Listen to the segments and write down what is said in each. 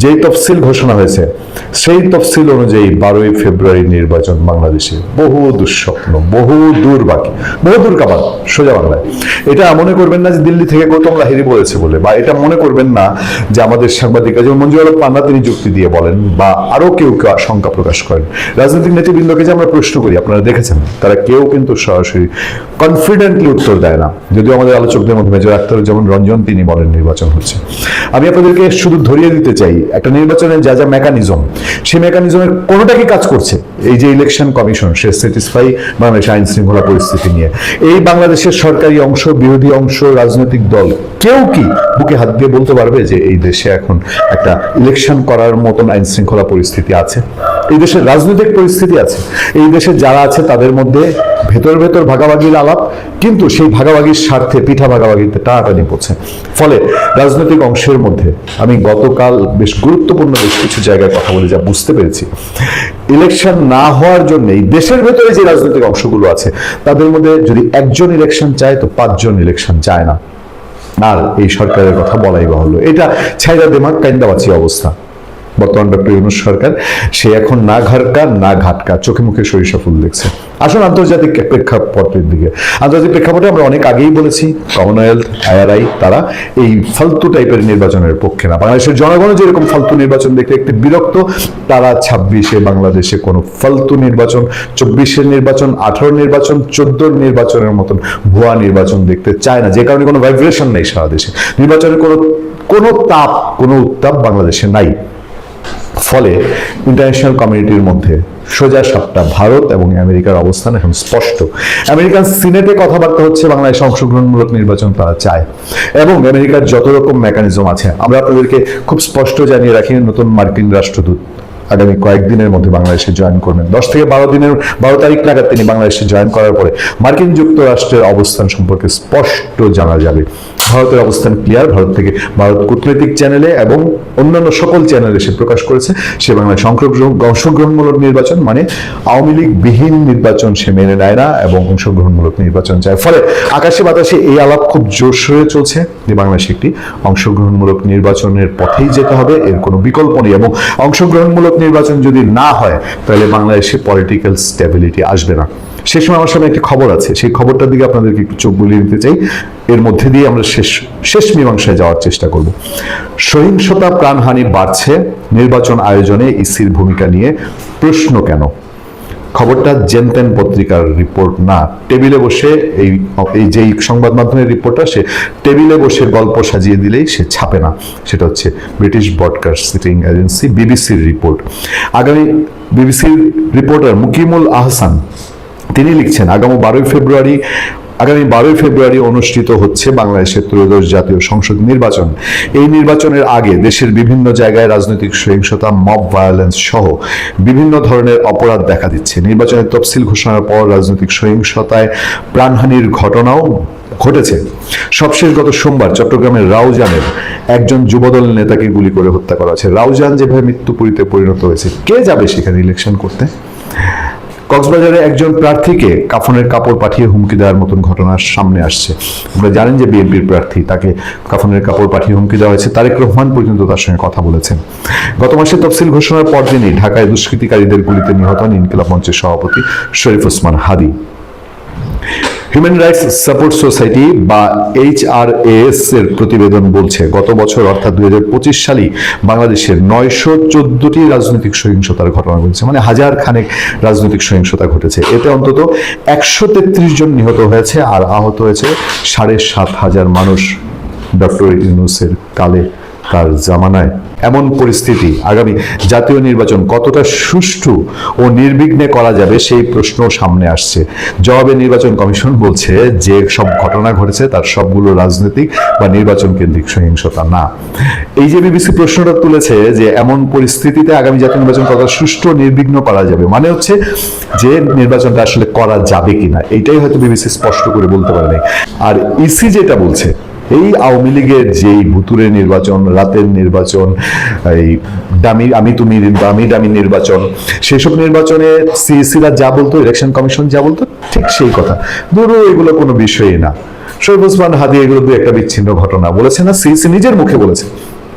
যেই তফসিল ঘোষণা হয়েছে সেই তফসিল অনুযায়ী 12ই ফেব্রুয়ারি নির্বাচন বাংলাদেশে বহু দুঃস্বপ্ন, বহু দূর বাকি, বহু দূর কাবাদ সোজা বাংলায়। এটা মনে করবেন না যে দিল্লি থেকে গৌতম লাহিড়ী বলেছে বলে, বা এটা মনে করবেন না যে আমাদের সাংবাদিকরা যেমন মঞ্জুর আলম পান্না তিনি যুক্তি দিয়ে বলেন, বা আরো কেউ কেউ শঙ্কা প্রকাশ করেন। রাজনৈতিক নেতৃবৃন্দকে যে আমরা প্রশ্ন করি, আপনারা দেখেছেন তারা কেউ কিন্তু সরাসরি কনফিডেন্টলি উত্তর দেয় না। যদিও আমাদের আলোচকদের মধ্যে মেজর আখতারুজ্জামান রঞ্জন তিনি বলেন নির্বাচন হচ্ছে। আমি আপনাদেরকে শুধু ধরিয়ে দিতে চাই, একটা নির্বাচনের যা যা মেকানিজম, সেই মেকানিজমের কোনোটাকে কাজ করছে। এই যে ইলেকশন কমিশন, সে স্যাটিসফাই বাংলাদেশ আইন শৃঙ্খলা পরিস্থিতি নিয়ে। এই বাংলাদেশের সরকারি অংশ, বিরোধী অংশ, রাজনৈতিক দল কেউ কি বুকে হাত দিয়ে বলতে পারবে যে এই দেশে এখন একটা ইলেকশন করার মতন আইন শৃঙ্খলা পরিস্থিতি আছে? এই দেশের রাজনৈতিক পরিস্থিতি আছে? এই দেশে যারা আছে তাদের মধ্যে ভেতর ভেতর ভাগাভাগির আলাপ, কিন্তু সেই ভাগাভাগির স্বার্থে পিঠা ভাগাভাগিতে টানাটানি পড়ছে। ফলে রাজনৈতিক অংশের মধ্যে আমি গতকাল বেশ গুরুত্বপূর্ণ বেশ কিছু জায়গায় কথা বলে যা বুঝতে পেরেছি, ইলেকশন না হওয়ার জন্য এই দেশের ভেতরে যে রাজনৈতিক অংশগুলো আছে তাদের মধ্যে যদি একজন ইলেকশন চায় তো 5 জন ইলেকশন চায় না। আর এই সরকারের কথা বলাই বাহুল্য, এটা ছাইরা দেমাগ কাইন্দাবাচি অবস্থা। বর্তমান ডক্টর ইউনূস সরকার, সে এখন না ঘাটকা না ঘাটকা, চোখে মুখে সরিষা ফুল দেখছে। আসুন আন্তর্জাতিক প্রেক্ষাপটের দিকে। আন্তর্জাতিক প্রেক্ষাপটে আমরা অনেক আগেই বলেছি, কমনওয়েলথ, IRI তারা এই ফালতু টাইপের নির্বাচনের পক্ষে না। বাংলাদেশের জনগণ যেরকম ফালতু নির্বাচন দেখতে একটু বিরক্ত, তারা 26-এ বাংলাদেশে কোনো ফালতু নির্বাচন, 24-এর নির্বাচন, 18-র নির্বাচন, 14-র নির্বাচনের মতন ভুয়া নির্বাচন দেখতে চায় না। যে কারণে কোনো ভাইব্রেশন নেই সারা দেশে, নির্বাচনের কোনো তাপ, কোনো উত্তাপ বাংলাদেশে নাই। ফলে ইন্টারন্যাশনাল কমিউনিটির মধ্যে সোজা সাপটা ভারত এবং আমেরিকার অবস্থান এখন স্পষ্ট। আমেরিকান সিনেটে কথাবার্তা হচ্ছে বাংলাদেশে অংশগ্রহণমূলক নির্বাচন তারা চায়, এবং আমেরিকার যত রকম মেকানিজম আছে আমরা আপনাদেরকে খুব স্পষ্ট জানিয়ে রাখি, নতুন মার্কিন রাষ্ট্রদূত আগামী কয়েকদিনের মধ্যে বাংলাদেশে জয়েন করবেন। 10 থেকে 12 তারিখ নাগাদ তিনি বাংলাদেশে জয়েন করার পরে মার্কিন যুক্তরাষ্ট্রের অবস্থান সম্পর্কে স্পষ্ট জানা যাবে। ভারতের অবস্থান ক্লিয়ার। ভারত কূটনৈতিক চ্যানেলে এবং অন্যান্য সকল চ্যানেলে সে প্রকাশ করেছে সে বাংলাদেশ অংশগ্রহণমূলক নির্বাচন মানে আওয়ামী লীগ বিহীন নির্বাচন সে মেনে নেয় না এবং অংশগ্রহণমূলক নির্বাচন চায়। ফলে আকাশে বাতাসে এই আলাপ খুব জোরসোরে চলছে যে বাংলাদেশে একটি অংশগ্রহণমূলক নির্বাচনের পথেই যেতে হবে, এর কোনো বিকল্প নেই। এবং অংশগ্রহণমূলক নির্বাচন যদি না হয় তাহলে বাংলাদেশে পলিটিক্যাল স্টেবিলিটি আসবে না। সে সময় আমার সামনে একটি খবর আছে, সেই খবরটার দিকে আপনাদেরকে একটু চোখ বুলিয়ে নিতে চাই। এর মধ্যে দিয়ে আমরা শেষ মীমাংসায় যাওয়ার চেষ্টা করব। সহিংসতা, প্রাণহানি বাড়ছে, নির্বাচন আয়োজনে ইসির ভূমিকা নিয়ে প্রশ্ন কেন? খবরটা জেনতেন পত্রিকার রিপোর্ট না। টেবিলে বসে এই যেই সংবাদ মাধ্যমের রিপোর্টটা সে টেবিলে বসে গল্প সাজিয়ে দিলেই সে ছাপে না। সেটা হচ্ছে ব্রিটিশ ব্রডকাস্টিং এজেন্সি বিবিসির রিপোর্ট। বিবিসির রিপোর্টার মুকিমুল আহসান তিনি লিখছেন, আগামী 12ই ফেব্রুয়ারি অনুষ্ঠিত হচ্ছে বাংলাদেশের ত্রয়োদশ জাতীয় সংসদ নির্বাচন। এই নির্বাচনের আগে দেশের বিভিন্ন জায়গায় রাজনৈতিক সহিংসতা, মব ভায়োলেন্স সহ বিভিন্ন ধরনের অপরাধ দেখা দিচ্ছে। নির্বাচনের তফসিল ঘোষণার পর রাজনৈতিক সহিংসতায় প্রাণহানির ঘটনাও ঘটেছে। সবশেষ গত সোমবার চট্টগ্রামের রাউজানের একজন যুবদল নেতাকে গুলি করে হত্যা করা হয়েছে। রাউজান যেভাবে মৃত্যুপুরীতে পরিণত হয়েছে, কে যাবে সেখানে ইলেকশন করতে? কক্সবাজারে একজন প্রার্থীকে কাফনের কাপড় পাঠিয়ে হুমকি দেওয়ার মতন ঘটনা সামনে আসছে। আপনারা জানেন যে বিএনপির প্রার্থী, তাকে কাফনের কাপড় পাঠিয়ে হুমকি দেওয়া হয়েছে। তারেক রহমান পর্যন্ত তার সঙ্গে কথা বলেছেন। গত মাসে তফসিল ঘোষণার পর দিনই ঢাকায় দুষ্কৃতিকারীদের গুলিতে নিহত হন ইনকিলাব মঞ্চের সভাপতি শরীফ ওসমান হাদি। হিউম্যান রাইটস সাপোর্ট সোসাইটি বা HRAS এর প্রতিবেদন বলছে, গত বছর অর্থাৎ 2025 সালেই বাংলাদেশের 914টি রাজনৈতিক সহিংসতার ঘটনা ঘটেছে, মানে হাজার খানেক রাজনৈতিক সহিংসতা ঘটেছে। এতে অন্তত 133 জন নিহত হয়েছে আর আহত হয়েছে 7,500 মানুষ। ডক্টর ইউনূসের কালে, তার জামানায় এমন পরিস্থিতি, আগামী জাতীয় নির্বাচন কতটা সুষ্ঠু ও নির্বিঘ্নে করা যাবে সেই প্রশ্ন সামনে আসছে। জবাবে নির্বাচন কমিশন বলছে যে সব ঘটনা ঘটেছে তার সবগুলো রাজনৈতিক বা নির্বাচন কেন্দ্রিক সহিংসতা না। এই যে বিবিসি প্রশ্নটা তুলেছে যে এমন পরিস্থিতিতে আগামী জাতীয় নির্বাচন কতটা সুষ্ঠু ও নির্বিঘ্ন করা যাবে, মানে হচ্ছে যে নির্বাচনটা আসলে করা যাবে কিনা, এইটাই হয়তো বিবিসি স্পষ্ট করে বলতে পারে নাই। আর ইসি যেটা বলছে, এই আওয়ামী লীগের যেই ভুতুরে নির্বাচন, রাতের নির্বাচন, এই দামি নির্বাচন, সেসব নির্বাচনে সিইসিরা যা বলতো, ইলেকশন কমিশন যা বলতো ঠিক সেই কথা। ধরো এগুলো কোনো বিষয়ই না। শরীফ ওসমান হাদি এগুলো দু একটা বিচ্ছিন্ন ঘটনা বলেছে না, সিইসি নিজের মুখে বলেছে।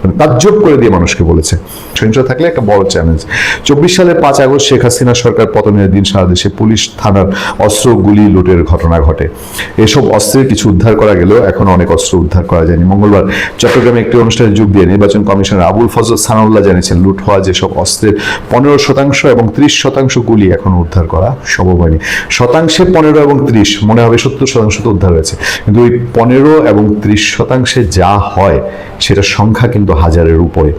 মানে তাজ্জব করে দিয়ে মানুষকে বলেছে। সহিংসতা থাকলে একটা বড় চ্যালেঞ্জ। 24 সালের 5 আগস্ট শেখ হাসিনা সরকার পতনের দিন সারা দেশে পুলিশ থানার অস্ত্র গুলি লুটের ঘটনা ঘটে। এসব অস্ত্রের কিছু উদ্ধার করা গেলেও এখনো অনেক অস্ত্র উদ্ধার করা যায়নি। মঙ্গলবার চট্টগ্রামে একটি অনুষ্ঠানে যোগ দিয়ে নির্বাচন কমিশনার আবুল ফজল সানাউল্লাহ জানিয়েছেন, লুট হওয়া যেসব অস্ত্রের 15% এবং 30% গুলি এখনো উদ্ধার করা সম্ভব হয়নি। শতাংশে 15 এবং 30, মনে হবে 70% তো উদ্ধার হয়েছে, কিন্তু ওই 15 এবং 30% যা হয় সেটা সংখ্যা কিন্তু হাজারের উপরে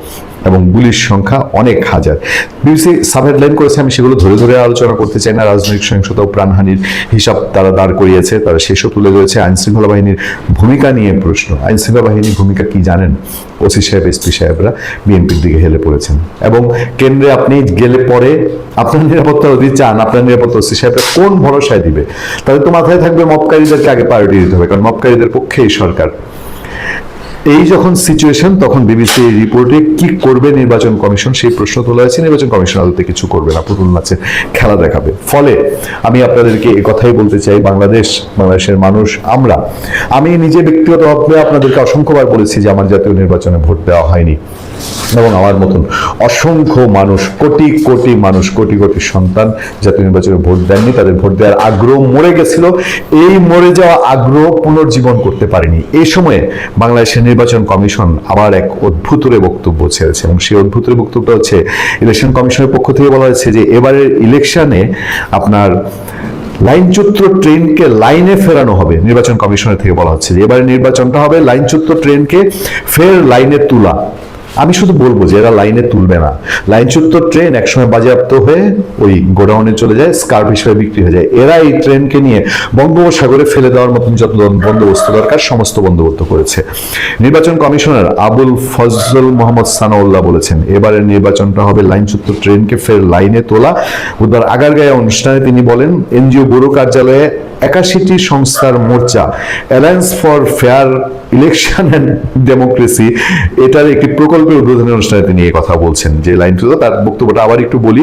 এবং গুলির সংখ্যা অনেক হাজার। বিবিসি সাব হেডলাইন করেছে, আমি সেগুলো ধরে ধরে আলোচনা করতে চাই না। রাজনৈতিক সহিংসতা ও প্রাণহানির হিসাব তারা দাঁড় করিয়েছে, তারা শেষও তুলে ধরেছে। আইনশৃঙ্খলা বাহিনীর ভূমিকা নিয়ে প্রশ্ন, আইনশৃঙ্খলা বাহিনীর ভূমিকা কি জানেন? ওসি সাহেব, এসপি সাহেবরা বিএনপির দিকে হেলে পড়েছেন এবং কেন্দ্রে আপনি গেলে পরে আপনার নিরাপত্তা যদি চান, আপনার নিরাপত্তা ওসি সাহেবরা কোন ভরসায় দিবে? তাদের তো মাথায় থাকবে মবকারীদেরকে আগে প্রায়োরিটি দিতে হবে, কারণ মবকারীদের পক্ষেই সরকার। এই যখন সিচুয়েশন, তখন বিবিসি রিপোর্টে কি করবে নির্বাচন কমিশন সেই প্রশ্ন তোলা হয়েছে। নির্বাচন কমিশন আদতে কিছু করবে না, পুতুল নাচের খেলা দেখাবে। ফলে আমি আপনাদেরকে এই কথাই বলতে চাই, বাংলাদেশের মানুষ, আমি নিজে ব্যক্তিগতভাবে আপনাদেরকে অসংখ্যবার বলেছি যে আমার জাতীয় নির্বাচনে ভোট দেওয়া হয়নি এবং আমার মতন অসংখ্য মানুষ, কোটি কোটি মানুষ, কোটি কোটি সন্তান জাতীয় নির্বাচনে ভোট দেননি। তাদের ভোট দেওয়ার আগ্রহ মরে গেছিল। এই মরে যাওয়া আগ্রহ পুনর্জীবন করতে পারেনি। এই সময়ে বাংলাদেশের নির্বাচন কমিশন আবার এক অদ্ভুতরে বক্তব্য ছেড়েছে এবং সেই অদ্ভুতরে বক্তব্যটা হচ্ছে, ইলেকশন কমিশনের পক্ষ থেকে বলা হয়েছে যে এবারের ইলেকশনে আপনার লাইনচ্যুত ট্রেনকে লাইনে ফেরানো হবে। নির্বাচন কমিশনের থেকে বলা হচ্ছে যে এবারে নির্বাচনটা হবে লাইনচ্যুত ট্রেনকে ফের লাইনে তোলা। আমি শুধু বলবো যে এরা লাইনে তুলবে না। লাইনচ্যুত ট্রেন একসময় বাজেয়াপ্ত হয়ে ওই গোডাউনে চলে যায়, স্কার্প হিসেবে বিক্রি হয়ে যায়। এরা এই ট্রেনকে নিয়ে বঙ্গোপসাগরে ফেলে দেওয়ার মতন যত বন্দোবস্ত দরকার সমস্ত বন্দোবস্ত করেছে। নির্বাচন কমিশনার আবুল ফজল মোহাম্মদ সানাউল্লাহ বলেছেন, এবারের নির্বাচনটা হবে লাইনচ্যুত ট্রেনকে ফের লাইনে তোলা। বুধবার আগারগাঁও অনুষ্ঠানে তিনি বলেন, এনজিও ব্যুরো কার্যালয়ে 81টি সংস্থার মোর্চা alliance for fair election and democracy, এটার একটি প্রকল্পের উদ্বোধনী অনুষ্ঠানে তিনি এই কথা বলছেন যে লাইনচ্যুত। তার বক্তব্যটা আবার একটু বলি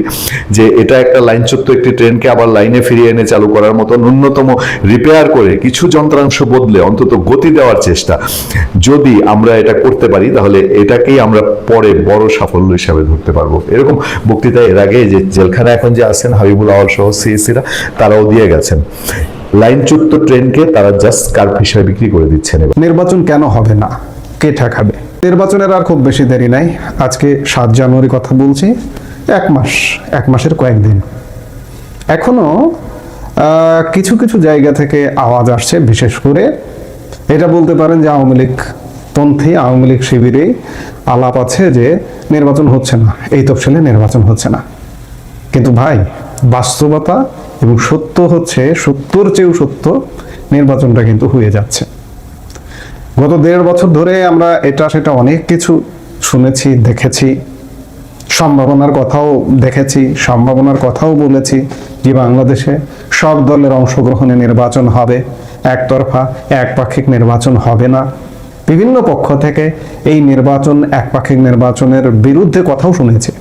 যে এটা একটা লাইনচ্যুত একটি ট্রেনকে আবার লাইনে ফিরিয়ে এনে চালু করার মতো ন্যূনতম রিপেয়ার করে কিছু যন্ত্রাংশ বদলে অন্তত গতি দেওয়ার চেষ্টা। যদি আমরা এটা করতে পারি তাহলে এটাকেই আমরা পরে বড় সাফল্য হিসাবে ধরতে পারবো। এরকম বক্তৃতা এর আগে যে জেলখানা এখন যে আছেন হাবিবুল আওয়াল সহ সিএসিরা, তারাও দিয়ে গেছেন। লাইনচ্যুত ট্রেনকে তারা জাস্ট স্কার্প হিসেবে বিক্রি করে দিচ্ছেন। নির্বাচন কেন হবে না, কে ঠেকাবে? নির্বাচনের আর খুব বেশি দেরি নাই। আজকে 7 জানুয়ারি কথা বলছি, এক মাসের কয়েকদিন। এখনো কিছু কিছু জায়গা থেকে আওয়াজ আসছে, বিশেষ করে এটা বলতে পারেন যে আওয়ামী লীগ পন্থী, আওয়ামী লীগ শিবিরে আলাপ আছে যে নির্বাচন হচ্ছে না, এই তফসিলে নির্বাচন হচ্ছে না। কিন্তু ভাই, বাস্তবতা এবং সত্য হচ্ছে, সত্যর চেয়েও সত্য, নির্বাচনটা কিন্তু হয়ে যাচ্ছে। গত 1.5 বছর ধরে আমরা এটা সেটা অনেক কিছু শুনেছি, দেখেছি, সম্ভাবনার কথাও দেখেছি, সম্ভাবনার কথাও বলেছি যে বাংলাদেশে সব দলের অংশগ্রহণে নির্বাচন হবে, একতরফা একপাক্ষিক নির্বাচন হবে না। বিভিন্ন পক্ষ থেকে এই নির্বাচন, একপাক্ষিক নির্বাচনের বিরুদ্ধে কথাও শুনেছি।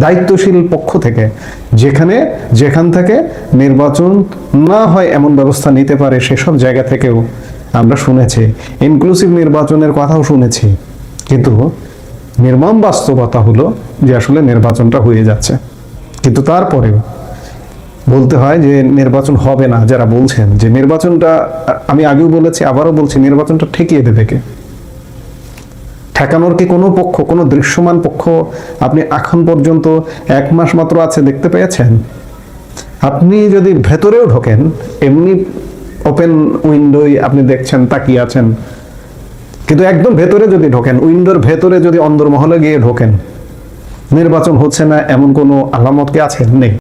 দায়িত্বশীল পক্ষ থেকে যেখান থেকে নির্বাচন না হয় এমন ব্যবস্থা নিতে পারে সেসব জায়গা থেকেও আমরা শুনেছি, ইনক্লুসিভ নির্বাচনের কথাও শুনেছি। কিন্তু নির্মম বাস্তবতা হলো যে আসলে নির্বাচনটা হয়ে যাচ্ছে। কিন্তু তারপরেও বলতে হয় যে নির্বাচন হবে না। যারা বলছেন যে নির্বাচনটা, আমি আগেও বলেছি, আবারও বলছি, নির্বাচনটা ঠেকিয়ে দেবে কে? ঠেকানোর কি কোনো পক্ষ, কোনো দৃশ্যমান পক্ষ আপনি এখন পর্যন্ত 1 মাস মাত্র আছে দেখতে পেয়েছেন? আপনি যদি ভেতরেও ঢোকেন, এমনি ওপেন উইন্ডোয় আপনি দেখছেন, তাকিয়ে আছেন, কিন্তু একদম ভেতরে যদি ঢোকেন, উইন্ডোর ভেতরে যদি অন্দরমহলে গিয়ে ঢোকেন, নির্বাচন হচ্ছে না এমন কোনো আলামত কি আছে? নেই।